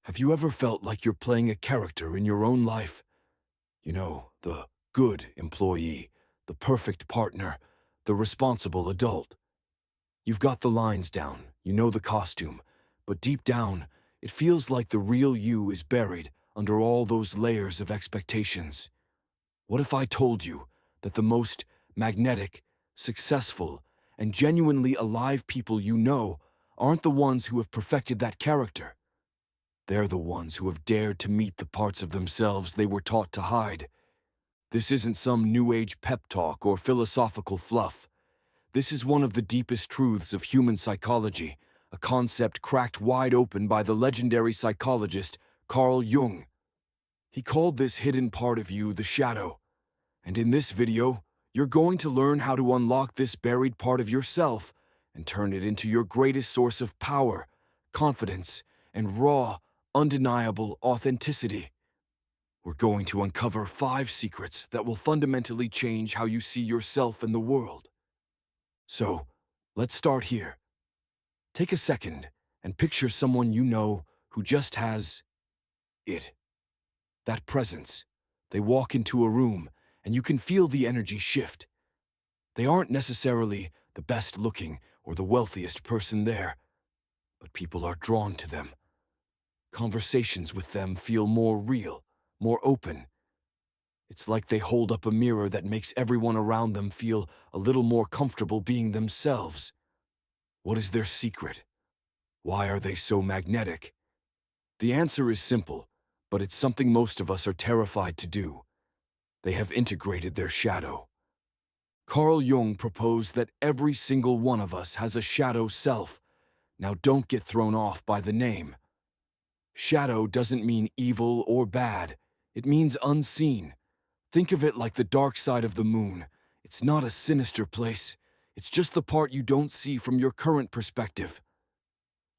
Have you ever felt like you're playing a character in your own life? You know, the good employee, the perfect partner, the responsible adult. You've got the lines down, you know the costume, but deep down, it feels like the real you is buried under all those layers of expectations. What if I told you that the most magnetic, successful, and genuinely alive people you know aren't the ones who have perfected that character? They're the ones who have dared to meet the parts of themselves they were taught to hide. This isn't some new age pep talk or philosophical fluff. This is one of the deepest truths of human psychology, a concept cracked wide open by the legendary psychologist Carl Jung. He called this hidden part of you the shadow. And in this video, you're going to learn how to unlock this buried part of yourself and turn it into your greatest source of power, confidence, and raw, undeniable authenticity. We're going to uncover 5 secrets that will fundamentally change how you see yourself and the world. So, let's start here. Take a second and picture someone you know who just has it. That presence. They walk into a room and you can feel the energy shift. They aren't necessarily the best looking or the wealthiest person there, but people are drawn to them. Conversations with them feel more real, more open. It's like they hold up a mirror that makes everyone around them feel a little more comfortable being themselves. What is their secret? Why are they so magnetic? The answer is simple, but it's something most of us are terrified to do. They have integrated their shadow. Carl Jung proposed that every single one of us has a shadow self. Now don't get thrown off by the name. Shadow doesn't mean evil or bad. It means unseen. Think of it like the dark side of the moon. It's not a sinister place. It's just the part you don't see from your current perspective.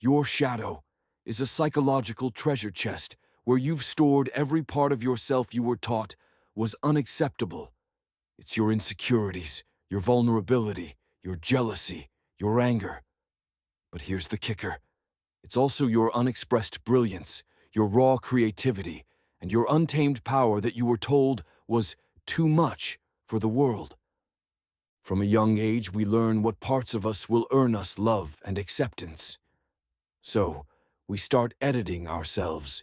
Your shadow is a psychological treasure chest where you've stored every part of yourself you were taught was unacceptable. It's your insecurities, your vulnerability, your jealousy, your anger. But here's the kicker. It's also your unexpressed brilliance, your raw creativity, and your untamed power that you were told was too much for the world. From a young age, we learn what parts of us will earn us love and acceptance. So, we start editing ourselves.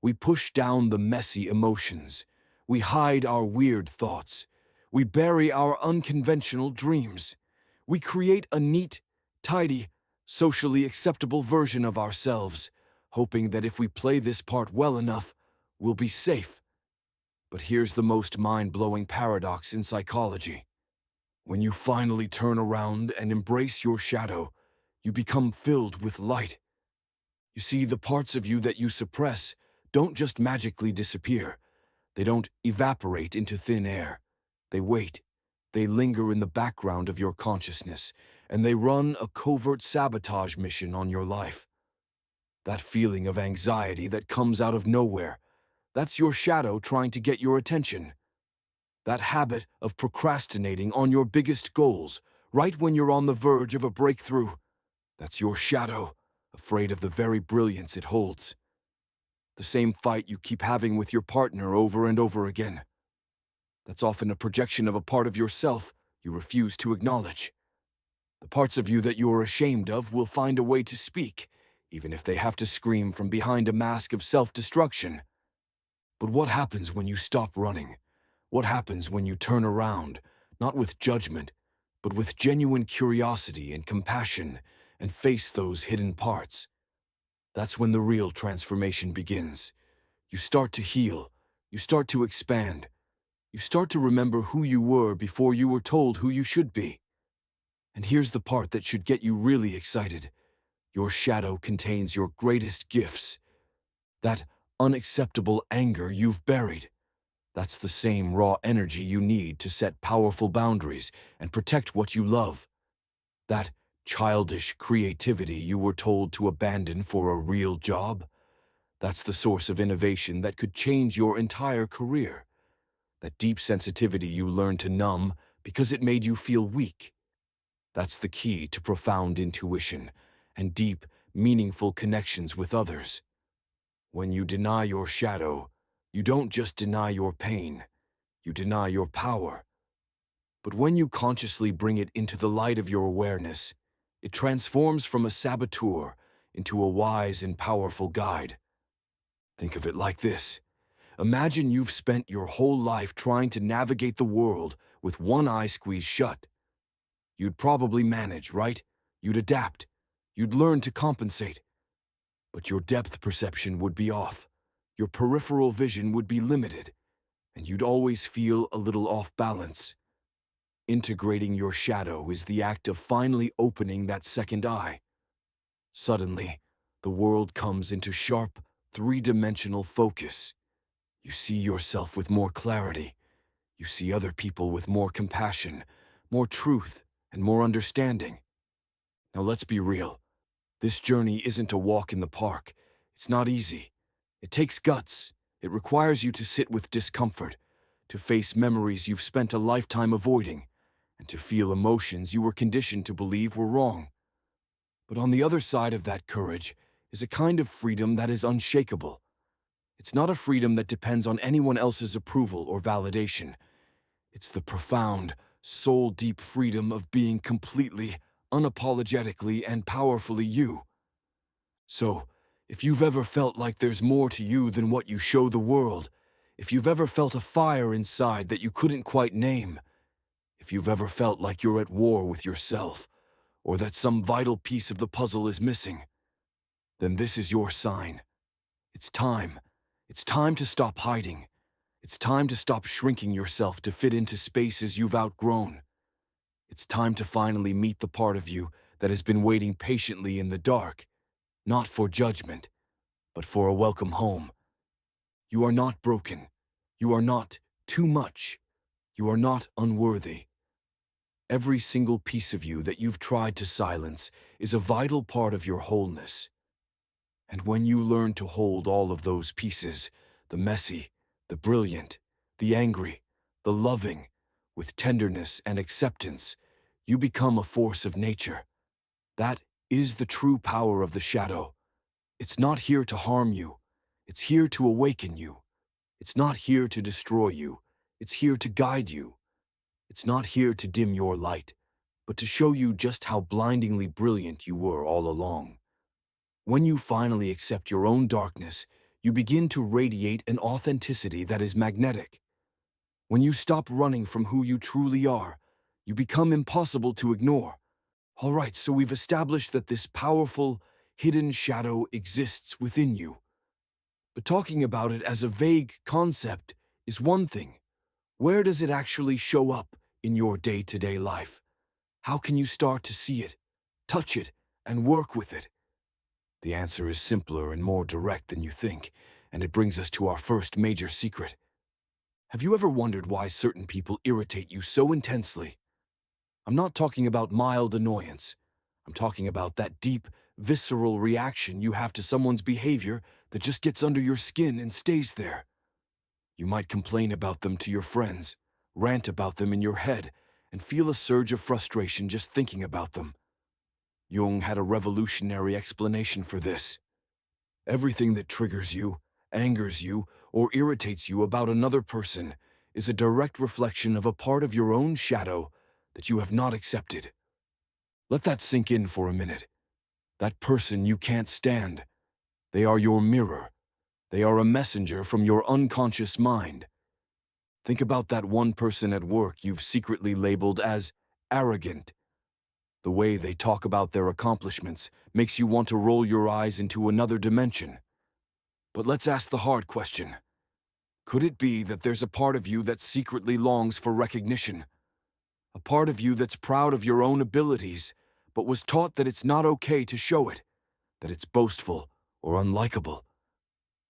We push down the messy emotions. We hide our weird thoughts. We bury our unconventional dreams. We create a neat, tidy, socially acceptable version of ourselves, hoping that if we play this part well enough, we'll be safe. But here's the most mind-blowing paradox in psychology. When you finally turn around and embrace your shadow, you become filled with light. You see, the parts of you that you suppress don't just magically disappear. They don't evaporate into thin air. They wait. They linger in the background of your consciousness, and they run a covert sabotage mission on your life. That feeling of anxiety that comes out of nowhere, that's your shadow trying to get your attention. That habit of procrastinating on your biggest goals, right when you're on the verge of a breakthrough, that's your shadow, afraid of the very brilliance it holds. The same fight you keep having with your partner over and over again. That's often a projection of a part of yourself you refuse to acknowledge. The parts of you that you are ashamed of will find a way to speak, even if they have to scream from behind a mask of self-destruction. But what happens when you stop running? What happens when you turn around, not with judgment, but with genuine curiosity and compassion, and face those hidden parts? That's when the real transformation begins. You start to heal. You start to expand. You start to remember who you were before you were told who you should be. And here's the part that should get you really excited. Your shadow contains your greatest gifts. That unacceptable anger you've buried. That's the same raw energy you need to set powerful boundaries and protect what you love. That childish creativity you were told to abandon for a real job. That's the source of innovation that could change your entire career. That deep sensitivity you learned to numb because it made you feel weak. That's the key to profound intuition and deep, meaningful connections with others. When you deny your shadow, you don't just deny your pain, you deny your power. But when you consciously bring it into the light of your awareness, it transforms from a saboteur into a wise and powerful guide. Think of it like this. Imagine you've spent your whole life trying to navigate the world with one eye squeezed shut. You'd probably manage, right? You'd adapt. You'd learn to compensate. But your depth perception would be off. Your peripheral vision would be limited, and you'd always feel a little off balance. Integrating your shadow is the act of finally opening that second eye. Suddenly, the world comes into sharp, three-dimensional focus. You see yourself with more clarity. You see other people with more compassion, more truth, and more understanding. Now let's be real. This journey isn't a walk in the park. It's not easy. It takes guts. It requires you to sit with discomfort, to face memories you've spent a lifetime avoiding, and to feel emotions you were conditioned to believe were wrong. But on the other side of that courage is a kind of freedom that is unshakable. It's not a freedom that depends on anyone else's approval or validation. It's the profound, soul-deep freedom of being completely, unapologetically, and powerfully you. So, if you've ever felt like there's more to you than what you show the world, if you've ever felt a fire inside that you couldn't quite name, if you've ever felt like you're at war with yourself, or that some vital piece of the puzzle is missing, then this is your sign. It's time. It's time to stop hiding. It's time to stop shrinking yourself to fit into spaces you've outgrown. It's time to finally meet the part of you that has been waiting patiently in the dark, not for judgment, but for a welcome home. You are not broken. You are not too much. You are not unworthy. Every single piece of you that you've tried to silence is a vital part of your wholeness. And when you learn to hold all of those pieces, the messy, the brilliant, the angry, the loving, with tenderness and acceptance, you become a force of nature. That is the true power of the shadow. It's not here to harm you. It's here to awaken you. It's not here to destroy you. It's here to guide you. It's not here to dim your light, but to show you just how blindingly brilliant you were all along. When you finally accept your own darkness, you begin to radiate an authenticity that is magnetic. When you stop running from who you truly are, you become impossible to ignore. All right, so we've established that this powerful, hidden shadow exists within you. But talking about it as a vague concept is one thing. Where does it actually show up in your day-to-day life? How can you start to see it, touch it, and work with it? The answer is simpler and more direct than you think, and it brings us to our first major secret. Have you ever wondered why certain people irritate you so intensely? I'm not talking about mild annoyance. I'm talking about that deep, visceral reaction you have to someone's behavior that just gets under your skin and stays there. You might complain about them to your friends, rant about them in your head, and feel a surge of frustration just thinking about them. Jung had a revolutionary explanation for this. Everything that triggers you, angers you, or irritates you about another person is a direct reflection of a part of your own shadow that you have not accepted. Let that sink in for a minute. That person you can't stand. They are your mirror. They are a messenger from your unconscious mind. Think about that one person at work you've secretly labeled as arrogant. The way they talk about their accomplishments makes you want to roll your eyes into another dimension. But let's ask the hard question. Could it be that there's a part of you that secretly longs for recognition? A part of you that's proud of your own abilities, but was taught that it's not okay to show it, that it's boastful or unlikable.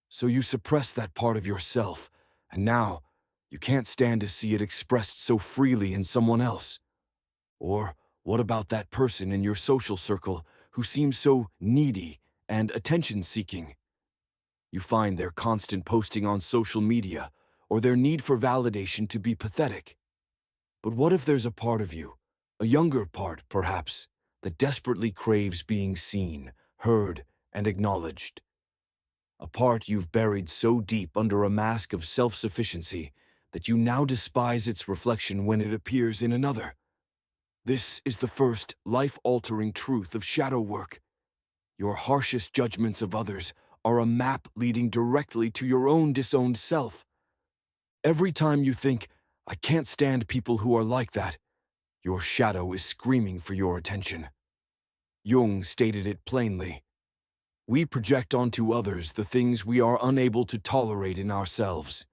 So you suppress that part of yourself, and now you can't stand to see it expressed so freely in someone else. Or what about that person in your social circle who seems so needy and attention-seeking? You find their constant posting on social media or their need for validation to be pathetic. But what if there's a part of you, a younger part perhaps, that desperately craves being seen, heard, and acknowledged? a part you've buried so deep under a mask of self-sufficiency that you now despise its reflection when it appears in another. This is the first life-altering truth of shadow work. Your harshest judgments of others are a map leading directly to your own disowned self. Every time you think, "I can't stand people who are like that," your shadow is screaming for your attention. Jung stated it plainly. We project onto others the things we are unable to tolerate in ourselves.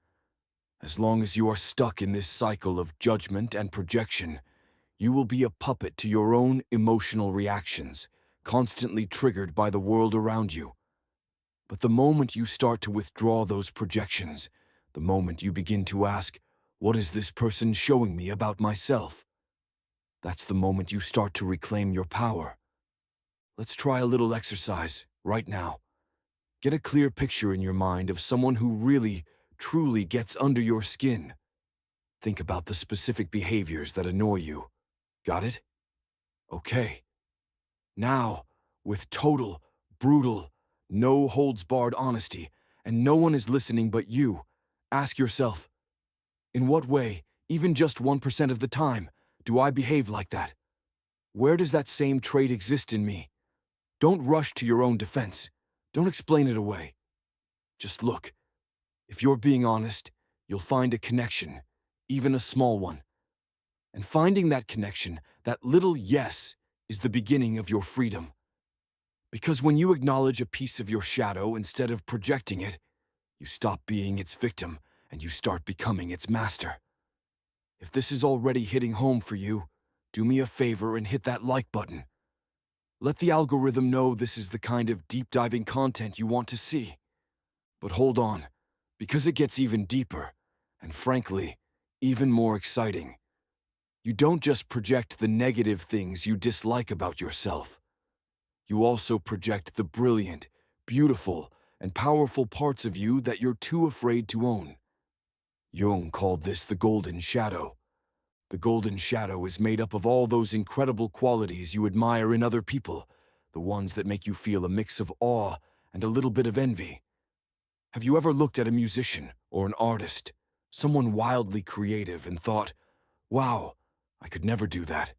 As long as you are stuck in this cycle of judgment and projection, you will be a puppet to your own emotional reactions, constantly triggered by the world around you. But the moment you start to withdraw those projections, the moment you begin to ask, "What is this person showing me about myself?" that's the moment you start to reclaim your power. Let's try a little exercise right now. Get a clear picture in your mind of someone who really, truly gets under your skin. Think about the specific behaviors that annoy you. Got it? Okay. Now, with total, brutal, no-holds-barred honesty, and no one is listening but you, ask yourself, in what way, even just 1% of the time, do I behave like that? Where does that same trait exist in me? Don't rush to your own defense. Don't explain it away. Just look. If you're being honest, you'll find a connection, even a small one. And finding that connection, that little yes, is the beginning of your freedom. Because when you acknowledge a piece of your shadow instead of projecting it, you stop being its victim and you start becoming its master. If this is already hitting home for you, do me a favor and hit that like button. Let the algorithm know this is the kind of deep-diving content you want to see. But hold on, because it gets even deeper, and frankly, even more exciting. You don't just project the negative things you dislike about yourself. You also project the brilliant, beautiful, and powerful parts of you that you're too afraid to own. Jung called this the golden shadow. The golden shadow is made up of all those incredible qualities you admire in other people, the ones that make you feel a mix of awe and a little bit of envy. Have you ever looked at a musician or an artist, someone wildly creative, and thought, "Wow, I could never do that"?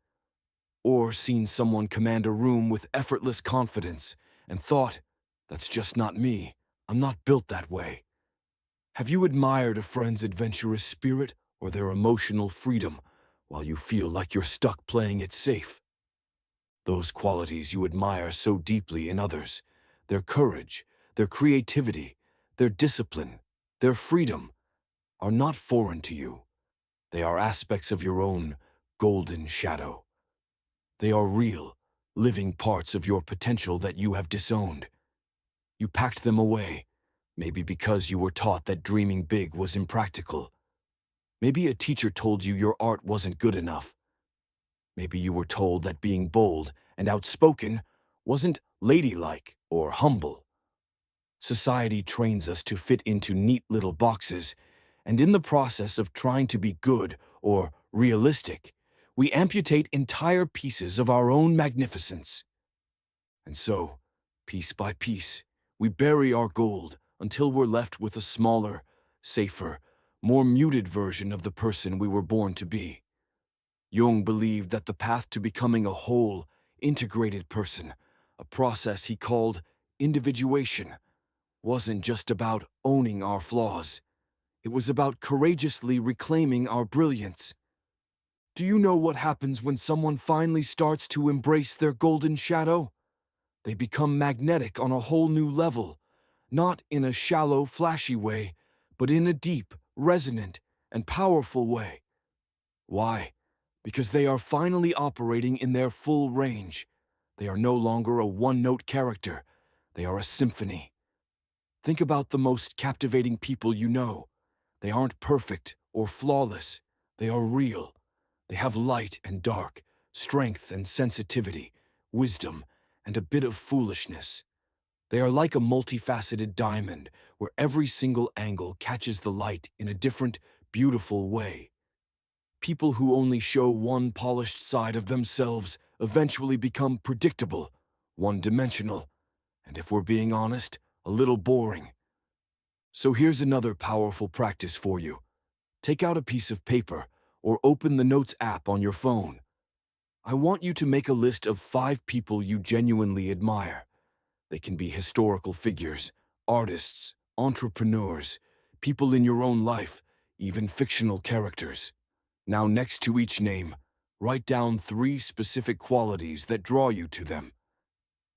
Or seen someone command a room with effortless confidence and thought, "That's just not me, I'm not built that way"? Have you admired a friend's adventurous spirit or their emotional freedom while you feel like you're stuck playing it safe? Those qualities you admire so deeply in others, their courage, their creativity, their discipline, their freedom, are not foreign to you. They are aspects of your own golden shadow. They are real, living parts of your potential that you have disowned. You packed them away, maybe because you were taught that dreaming big was impractical. Maybe a teacher told you your art wasn't good enough. Maybe you were told that being bold and outspoken wasn't ladylike or humble. Society trains us to fit into neat little boxes, and in the process of trying to be good or realistic, we amputate entire pieces of our own magnificence. And so, piece by piece, we bury our gold until we're left with a smaller, safer, more muted version of the person we were born to be. Jung believed that the path to becoming a whole, integrated person, a process he called individuation, wasn't just about owning our flaws. It was about courageously reclaiming our brilliance. Do you know what happens when someone finally starts to embrace their golden shadow? They become magnetic on a whole new level, not in a shallow, flashy way, but in a deep, resonant, and powerful way. Why? Because they are finally operating in their full range. They are no longer a one-note character. They are a symphony. Think about the most captivating people you know. They aren't perfect or flawless. They are real. They have light and dark, strength and sensitivity, wisdom and a bit of foolishness. They are like a multifaceted diamond where every single angle catches the light in a different, beautiful way. People who only show one polished side of themselves eventually become predictable, one-dimensional, and if we're being honest, a little boring. So here's another powerful practice for you. Take out a piece of paper or open the Notes app on your phone. I want you to make a list of 5 people you genuinely admire. They can be historical figures, artists, entrepreneurs, people in your own life, even fictional characters. Now, next to each name, write down 3 specific qualities that draw you to them.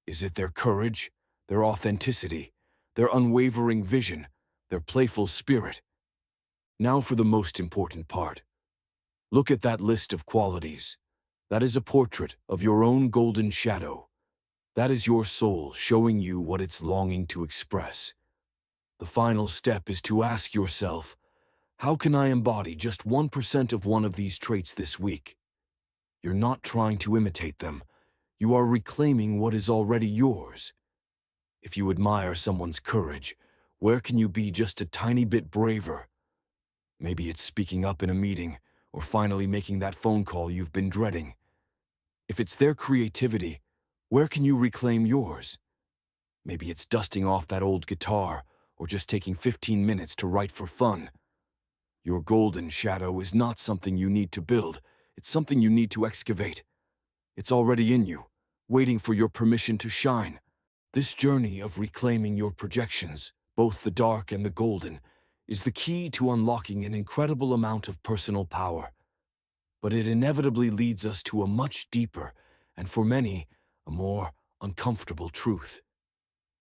Is it their courage, their authenticity, their unwavering vision, their playful spirit? Now for the most important part. Look at that list of qualities. That is a portrait of your own golden shadow. That is your soul showing you what it's longing to express. The final step is to ask yourself, how can I embody just 1% of one of these traits this week? You're not trying to imitate them. You are reclaiming what is already yours. If you admire someone's courage, where can you be just a tiny bit braver? Maybe it's speaking up in a meeting or finally making that phone call you've been dreading. If it's their creativity, where can you reclaim yours? Maybe it's dusting off that old guitar or just taking 15 minutes to write for fun. Your golden shadow is not something you need to build, it's something you need to excavate. It's already in you, waiting for your permission to shine. This journey of reclaiming your projections, both the dark and the golden, is the key to unlocking an incredible amount of personal power. But it inevitably leads us to a much deeper, and for many, a more uncomfortable truth.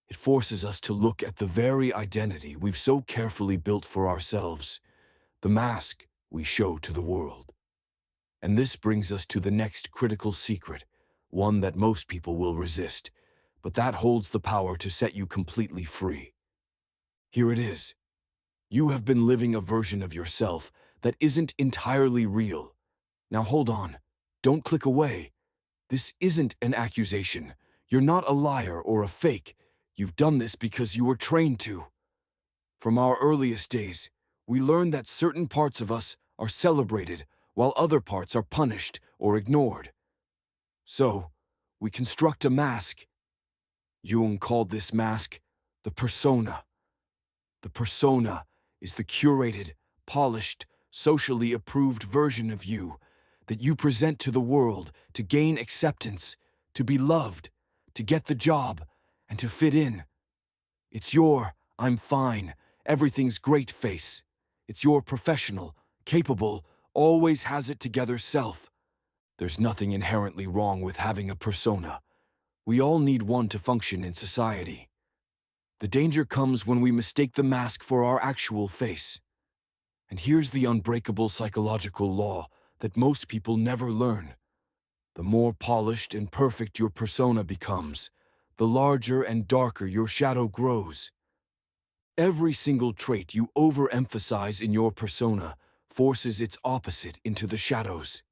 It forces us to look at the very identity we've so carefully built for ourselves, the mask we show to the world. And this brings us to the next critical secret, one that most people will resist, but that holds the power to set you completely free. Here it is. You have been living a version of yourself that isn't entirely real. Now hold on. Don't click away. This isn't an accusation. You're not a liar or a fake. You've done this because you were trained to. From our earliest days, we learned that certain parts of us are celebrated while other parts are punished or ignored. So, we construct a mask. Jung called this mask the persona. The persona is the curated, polished, socially approved version of you that you present to the world to gain acceptance, to be loved, to get the job, and to fit in. It's your "I'm fine, everything's great" face. It's your professional, capable, always has it together self. There's nothing inherently wrong with having a persona. We all need one to function in society. The danger comes when we mistake the mask for our actual face. And here's the unbreakable psychological law that most people never learn. The more polished and perfect your persona becomes, the larger and darker your shadow grows. Every single trait you overemphasize in your persona forces its opposite into the shadows.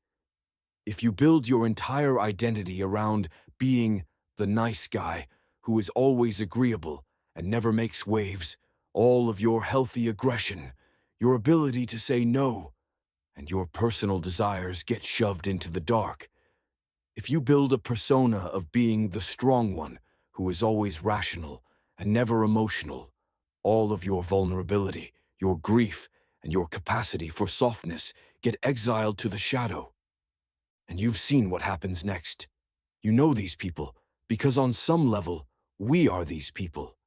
If you build your entire identity around being the nice guy who is always agreeable and never makes waves, all of your healthy aggression, your ability to say no, and your personal desires get shoved into the dark. If you build a persona of being the strong one who is always rational and never emotional, all of your vulnerability, your grief, and your capacity for softness get exiled to the shadow. And you've seen what happens next. You know these people, because on some level, we are these people.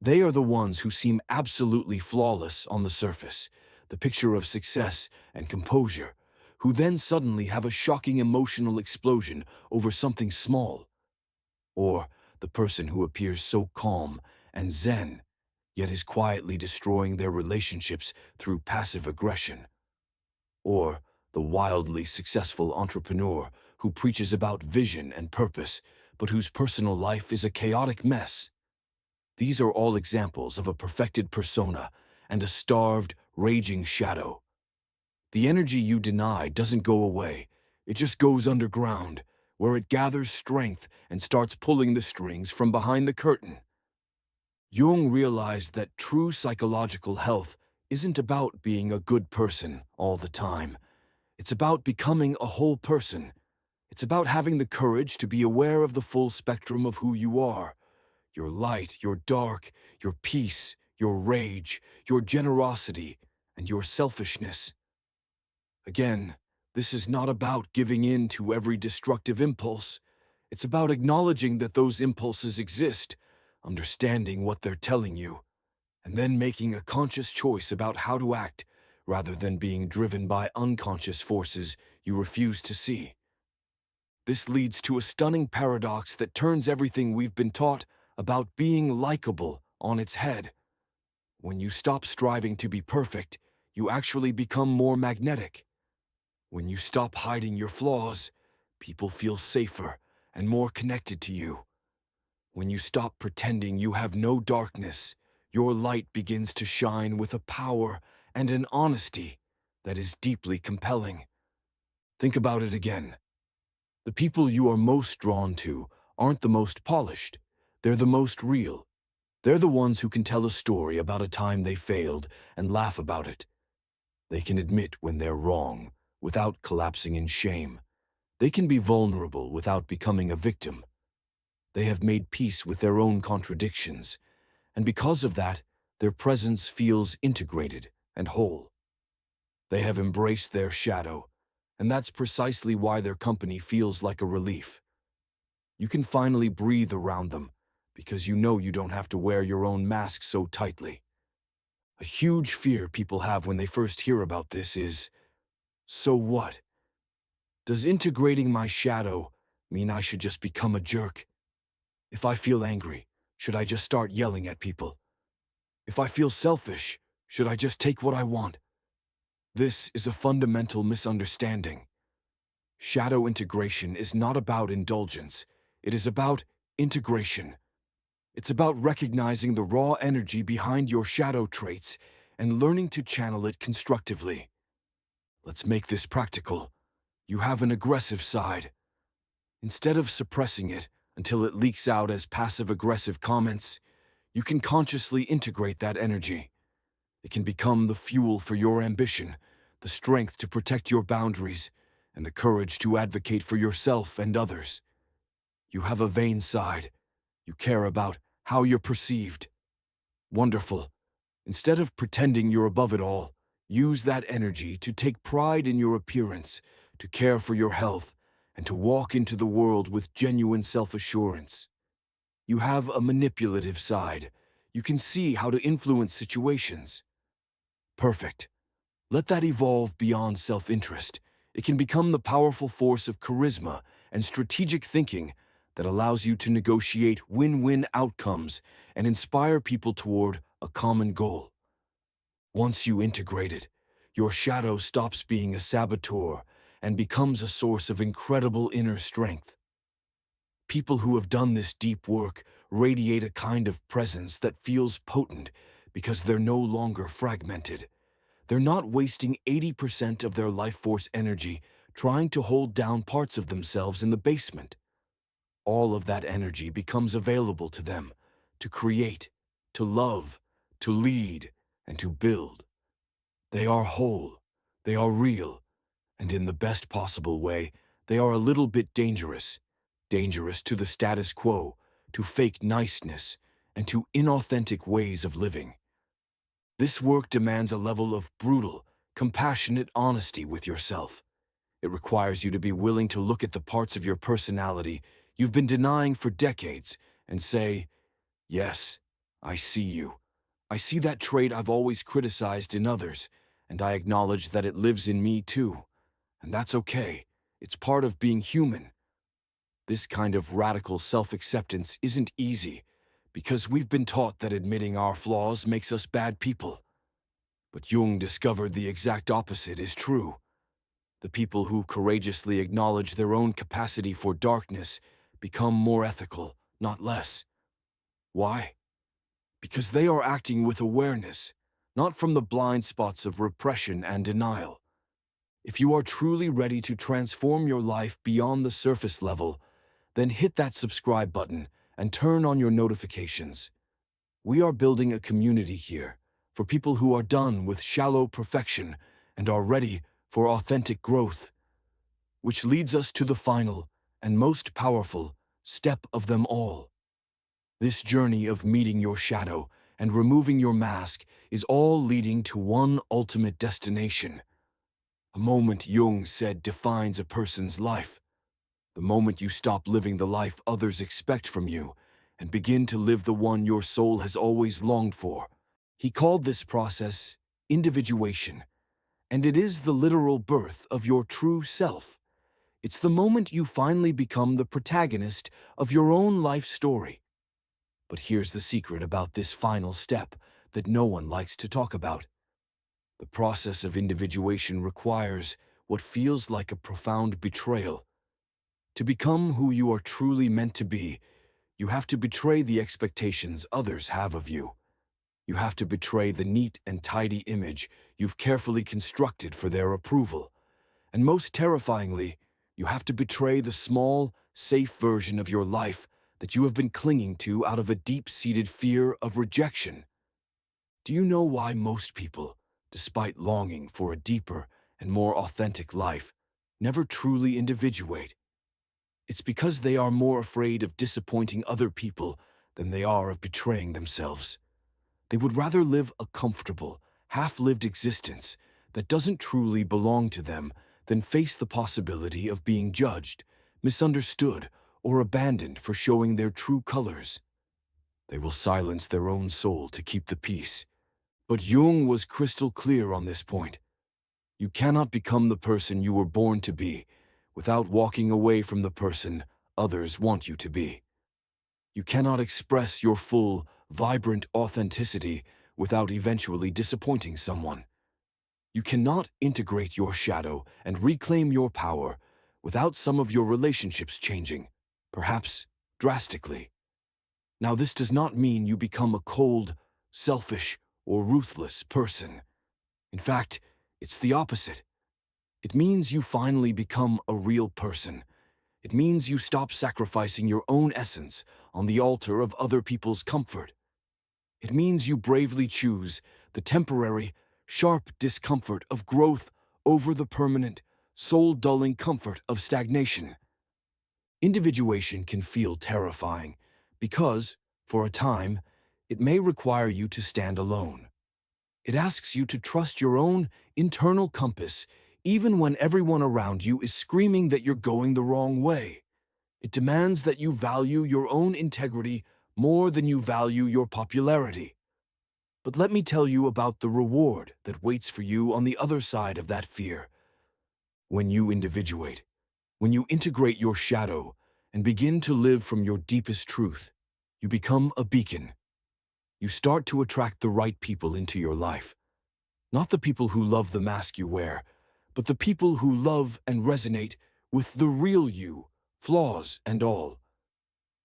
They are the ones who seem absolutely flawless on the surface, the picture of success and composure, who then suddenly have a shocking emotional explosion over something small. Or the person who appears so calm and zen, yet is quietly destroying their relationships through passive aggression. Or the wildly successful entrepreneur who preaches about vision and purpose, but whose personal life is a chaotic mess. These are all examples of a perfected persona and a starved, raging shadow. The energy you deny doesn't go away, it just goes underground, where it gathers strength and starts pulling the strings from behind the curtain. Jung realized that true psychological health isn't about being a good person all the time. It's about becoming a whole person. It's about having the courage to be aware of the full spectrum of who you are. Your light, your dark, your peace, your rage, your generosity, and your selfishness. Again, this is not about giving in to every destructive impulse. It's about acknowledging that those impulses exist, understanding what they're telling you, and then making a conscious choice about how to act rather than being driven by unconscious forces you refuse to see. This leads to a stunning paradox that turns everything we've been taught about being likable on its head. When you stop striving to be perfect, you actually become more magnetic. When you stop hiding your flaws, people feel safer and more connected to you. When you stop pretending you have no darkness, your light begins to shine with a power and an honesty that is deeply compelling. Think about it again. The people you are most drawn to aren't the most polished. They're the most real. They're the ones who can tell a story about a time they failed and laugh about it. They can admit when they're wrong without collapsing in shame. They can be vulnerable without becoming a victim. They have made peace with their own contradictions, and because of that, their presence feels integrated and whole. They have embraced their shadow, and that's precisely why their company feels like a relief. You can finally breathe around them because you know you don't have to wear your own mask so tightly. A huge fear people have when they first hear about this is, so what? Does integrating my shadow mean I should just become a jerk? If I feel angry, should I just start yelling at people? If I feel selfish, should I just take what I want? This is a fundamental misunderstanding. Shadow integration is not about indulgence. It is about integration. It's about recognizing the raw energy behind your shadow traits and learning to channel it constructively. Let's make this practical. You have an aggressive side. Instead of suppressing it until it leaks out as passive-aggressive comments, you can consciously integrate that energy. It can become the fuel for your ambition, the strength to protect your boundaries, and the courage to advocate for yourself and others. You have a vain side. You care about how you're perceived. Wonderful. Instead of pretending you're above it all, use that energy to take pride in your appearance, to care for your health, and to walk into the world with genuine self-assurance. You have a manipulative side. You can see how to influence situations. Perfect. Let that evolve beyond self-interest. It can become the powerful force of charisma and strategic thinking that allows you to negotiate win-win outcomes and inspire people toward a common goal. Once you integrate it, your shadow stops being a saboteur and becomes a source of incredible inner strength. People who have done this deep work radiate a kind of presence that feels potent because they're no longer fragmented. They're not wasting 80% of their life force energy trying to hold down parts of themselves in the basement. All of that energy becomes available to them to create, to love, to lead, and to build. They are whole, they are real, and in the best possible way, they are a little bit dangerous. Dangerous to the status quo, to fake niceness, and to inauthentic ways of living. This work demands a level of brutal, compassionate honesty with yourself. It requires you to be willing to look at the parts of your personality you've been denying for decades and say, yes, I see you. I see that trait I've always criticized in others, and I acknowledge that it lives in me too. And that's okay. It's part of being human. This kind of radical self-acceptance isn't easy, because we've been taught that admitting our flaws makes us bad people. But Jung discovered the exact opposite is true. The people who courageously acknowledge their own capacity for darkness become more ethical, not less. Why? Because they are acting with awareness, not from the blind spots of repression and denial. If you are truly ready to transform your life beyond the surface level, then hit that subscribe button and turn on your notifications. We are building a community here for people who are done with shallow perfection and are ready for authentic growth, which leads us to the final and most powerful step of them all. This journey of meeting your shadow and removing your mask is all leading to one ultimate destination. A moment Jung said defines a person's life. The moment you stop living the life others expect from you and begin to live the one your soul has always longed for. He called this process individuation, and it is the literal birth of your true self. It's the moment you finally become the protagonist of your own life story. But here's the secret about this final step that no one likes to talk about. The process of individuation requires what feels like a profound betrayal. To become who you are truly meant to be, you have to betray the expectations others have of you. You have to betray the neat and tidy image you've carefully constructed for their approval. And most terrifyingly, you have to betray the small, safe version of your life that you have been clinging to out of a deep-seated fear of rejection. Do you know why most people, despite longing for a deeper and more authentic life, never truly individuate? It's because they are more afraid of disappointing other people than they are of betraying themselves. They would rather live a comfortable, half-lived existence that doesn't truly belong to them than face the possibility of being judged, misunderstood, or abandoned for showing their true colors. They will silence their own soul to keep the peace. But Jung was crystal clear on this point. You cannot become the person you were born to be without walking away from the person others want you to be. You cannot express your full, vibrant authenticity without eventually disappointing someone. You cannot integrate your shadow and reclaim your power without some of your relationships changing, perhaps drastically. Now, this does not mean you become a cold, selfish, or ruthless person. In fact, it's the opposite. It means you finally become a real person. It means you stop sacrificing your own essence on the altar of other people's comfort. It means you bravely choose the temporary, sharp discomfort of growth over the permanent, soul-dulling comfort of stagnation. Individuation can feel terrifying because, for a time, it may require you to stand alone. It asks you to trust your own internal compass, even when everyone around you is screaming that you're going the wrong way. It demands that you value your own integrity more than you value your popularity. But let me tell you about the reward that waits for you on the other side of that fear. When you individuate, when you integrate your shadow and begin to live from your deepest truth, you become a beacon. You start to attract the right people into your life. Not the people who love the mask you wear, but the people who love and resonate with the real you, flaws and all.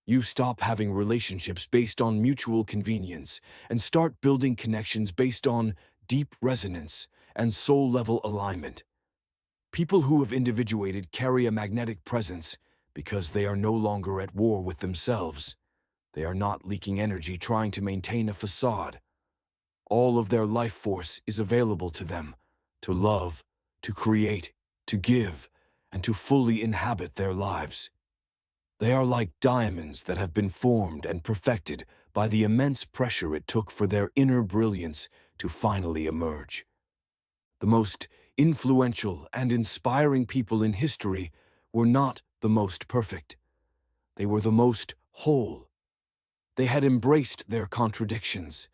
You stop having relationships based on mutual convenience and start building connections based on deep resonance and soul-level alignment. People who have individuated carry a magnetic presence because they are no longer at war with themselves. They are not leaking energy trying to maintain a facade. All of their life force is available to them, to love, to create, to give, and to fully inhabit their lives. They are like diamonds that have been formed and perfected by the immense pressure it took for their inner brilliance to finally emerge. The most influential and inspiring people in history were not the most perfect. They were the most whole. They had embraced their contradictions.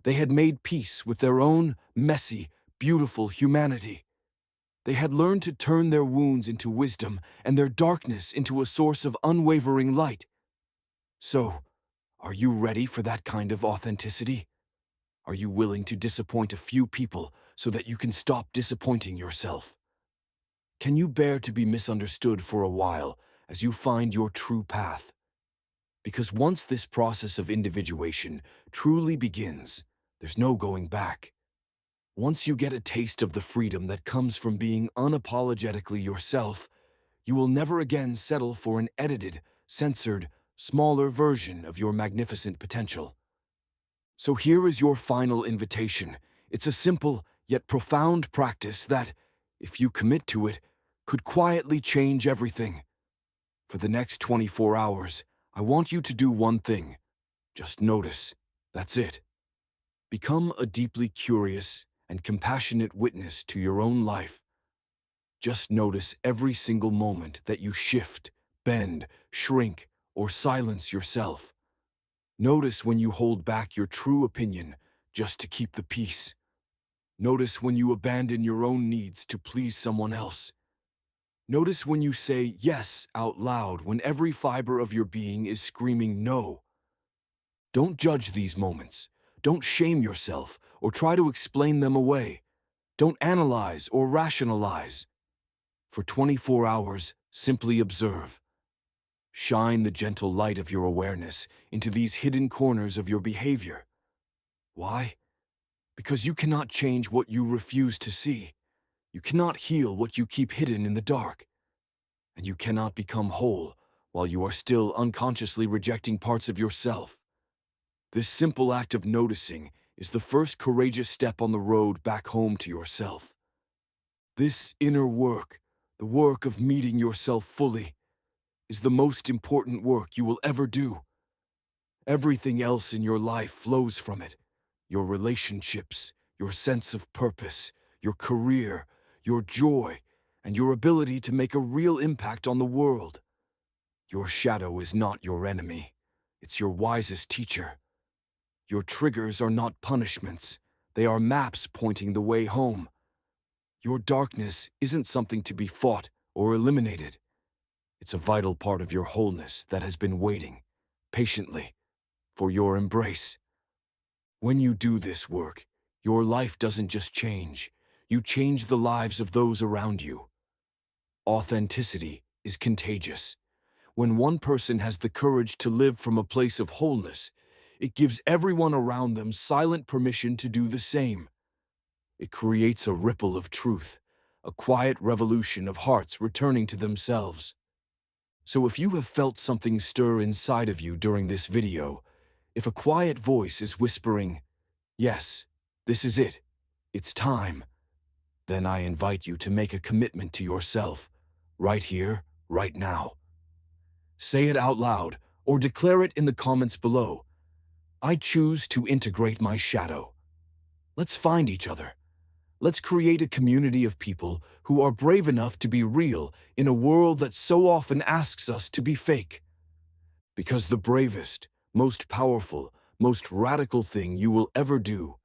They had made peace with their own messy, beautiful humanity. They had learned to turn their wounds into wisdom and their darkness into a source of unwavering light. So, are you ready for that kind of authenticity? Are you willing to disappoint a few people so that you can stop disappointing yourself? Can you bear to be misunderstood for a while as you find your true path? Because once this process of individuation truly begins, there's no going back. Once you get a taste of the freedom that comes from being unapologetically yourself, you will never again settle for an edited, censored, smaller version of your magnificent potential. So here is your final invitation. It's a simple yet profound practice that, if you commit to it, could quietly change everything. For the next 24 hours, I want you to do one thing. Just notice. That's it. Become a deeply curious and compassionate witness to your own life. Just notice every single moment that you shift, bend, shrink, or silence yourself. Notice when you hold back your true opinion just to keep the peace. Notice when you abandon your own needs to please someone else. Notice when you say yes out loud when every fiber of your being is screaming no. Don't judge these moments. Don't shame yourself or try to explain them away. Don't analyze or rationalize. For 24 hours, simply observe. Shine the gentle light of your awareness into these hidden corners of your behavior. Why? Because you cannot change what you refuse to see. You cannot heal what you keep hidden in the dark. And you cannot become whole while you are still unconsciously rejecting parts of yourself. This simple act of noticing is the first courageous step on the road back home to yourself. This inner work, the work of meeting yourself fully, is the most important work you will ever do. Everything else in your life flows from it. Your relationships, your sense of purpose, your career, your joy, and your ability to make a real impact on the world. Your shadow is not your enemy. It's your wisest teacher. Your triggers are not punishments. They are maps pointing the way home. Your darkness isn't something to be fought or eliminated. It's a vital part of your wholeness that has been waiting, patiently, for your embrace. When you do this work, your life doesn't just change. You change the lives of those around you. Authenticity is contagious. When one person has the courage to live from a place of wholeness, it gives everyone around them silent permission to do the same. It creates a ripple of truth, a quiet revolution of hearts returning to themselves. So if you have felt something stir inside of you during this video, if a quiet voice is whispering, "Yes, this is it, it's time," then I invite you to make a commitment to yourself, right here, right now. Say it out loud or declare it in the comments below. I choose to integrate my shadow. Let's find each other. Let's create a community of people who are brave enough to be real in a world that so often asks us to be fake. Because the bravest, most powerful, most radical thing you will ever do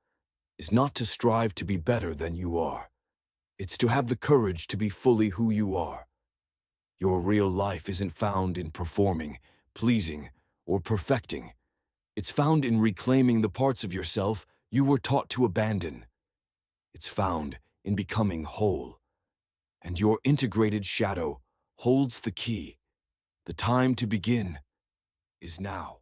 is not to strive to be better than you are. It's to have the courage to be fully who you are. Your real life isn't found in performing, pleasing, or perfecting. It's found in reclaiming the parts of yourself you were taught to abandon. It's found in becoming whole. And your integrated shadow holds the key. The time to begin is now.